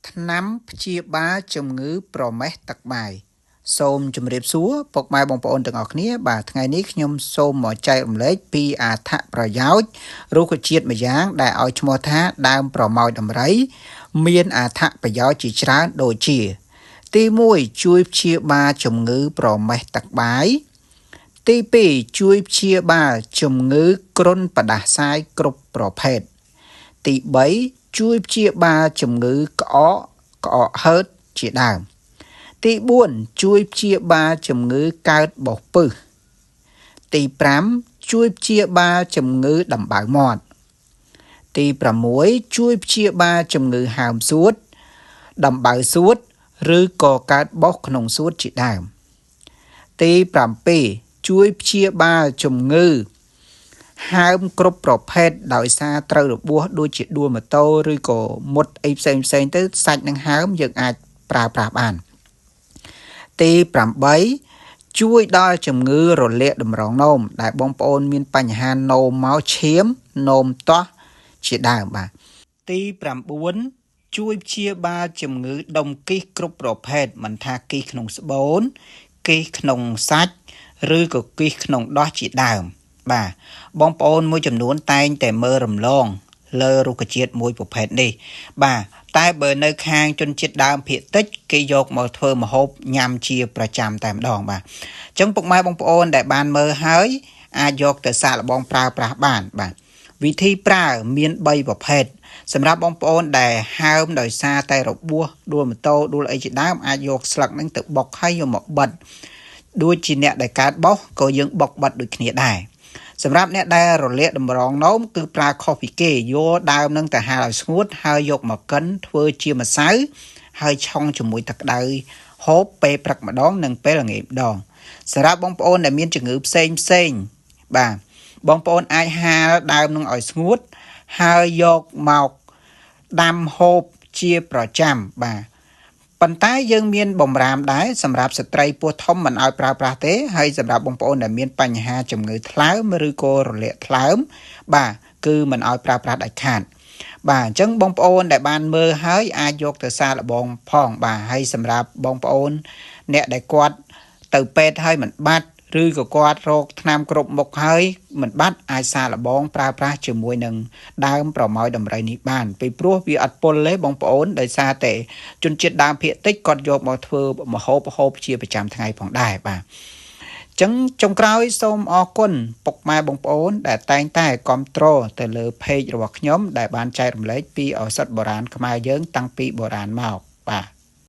ថ្នាំព្យាបាលជំងឺប្រមេះទឹកបាយសូមជម្រាបសួរពុកម៉ែបងប្អូនទាំងអស់គ្នាបាទថ្ងៃនេះខ្ញុំសូមមកចែករំលែកពីអត្ថប្រយោជន៍រុក្ខជាតិម្យ៉ាងដែលឲ្យឈ្មោះថាដើមប្រមោយដំរីមានអត្ថប្រយោជន៍ជាច្រើនដូចជាទី1ជួយព្យាបាលជំងឺប្រមេះទឹកបាយទី2ជួយព្យាបាលជំងឺគ្រុនផ្ដាសាយគ្រប់ប្រភេទទី3ជួយព្យាបាលជំងឺក្អកហើតជាដើមទី4ជួយព្យាបាលជំងឺកើតបោះពឹសទី5ជួយព្យាបាលជំងឺដំបៅមាត់ទី6ជួយព្យាបាលជំងឺហើមសួតដំបៅសួតឬក៏កើតបោះក្នុងសួតជាដើមទី7ជួយព្យាបាលជំងឺហើមគ្រប់ប្រភេទដោយសារត្រូវរបួសដូចជាដួលម៉ូតូឬក៏មុតអីផ្សេងទៅសាច់នឹងហើមយើងអាចប្រើប្រាស់បានទី8ជួយដល់ជំងឺរលាកតម្រងនោមដែលបងប្អូនមានបញ្ហានោមមកឈាមនោមទាស់ជាដើមបាទទី9ជួយព្យាបាលជំងឺដុំគិសគ្រប់ប្រភេទមិនថាគិសក្នុងស្បូនគិសក្នុងសាច់ឬក៏គិសក្នុងដោះជាដើមបាទបងប្អូនមួយចំនួនតែងតែមើលរំលងលើរុក្ខជាតិមួយប្រភេទនេះបាទតែបើនៅខាងជនជាតិដើមភាគតិចគេយកមកធ្វើម្ហូបញ៉ាំជាប្រចាំតែម្ដងបាទអញ្ចឹងពុកម៉ែបងប្អូនដែលបានមើលហើយអាចយកទៅសាកល្បងប្រើប្រាស់បានបាទវិធីប្រើមាន3ប្រភេទសម្រាប់បងប្អូនដែលហើមដោយសារតែរបួសដួលម៉ូតូដួលអីជាដើមអាចយកស្លឹកហ្នឹងទៅបុកហើយយកមកបិទដូចជាអ្នកដែលកើតបោះក៏យើងបុកបិទដូចគ្នាដែរសម្រាប់អ្នកដែលរលាកតម្រងនោមគឺប្រើខុសពីគេយកដើមនឹងទៅហាលឲ្យស្ងួតហើយយកមកកិនធ្វើជាម្សៅហើយឆុងជាមួយទឹកក្តៅហូបពេលព្រឹកម្ដងនិងពេលល្ងាចម្ដងសម្រាប់បងប្អូនដែលមានជំងឺផ្សេងបាទបងប្អូនអាចហាលដើមនឹងឲ្យស្ងួតហើយយកមកដាំហូបជាប្រចាំបាទប៉ុន្តែយើងមានបំរាមដែរសម្រាប់ស្ត្រីពោះធំមិនឲ្យប្រើប្រាស់ទេហើយសម្រាប់បងប្អូនដែលមានបញ្ហាជំងឺថ្លើមឬក៏រលាកថ្លើមបាទគឺមិនឲ្យប្រើប្រាស់ដាច់ខាតបាទអញ្ចឹងបងប្អូនដែលបានមើលហើយអាចយកទៅសាកល្បងផងបាទហើយសម្រាប់បងប្អូនអ្នកដែលគាត់ទៅពេទ្យហើយមិនបាត់ឬក៏គាត់រកថ្នាំគ្រប់មុខហើយមិនបាត់អាចសាកល្បងប្រើប្រាស់ជាមួយនឹងដើមប្រមោយដំរីនេះបានពីព្រោះវាអត់ពុលទេបងប្អូនដោយសារតែជនជាតិដើមភាគតិចគាត់យកមកធ្វើម្ហូបជាប្រចាំថ្ងៃផងដែរបាទចឹងចុងក្រោយសូមអរគុណពុកម៉ែបងប្អូនដែលតែងតែគាំទ្រទៅលើ page របស់ខ្ញុំដែលបានចែករំលែកពីឱសថបុរាណខ្មែរយើងតាំងពីបុរាណមកបាទ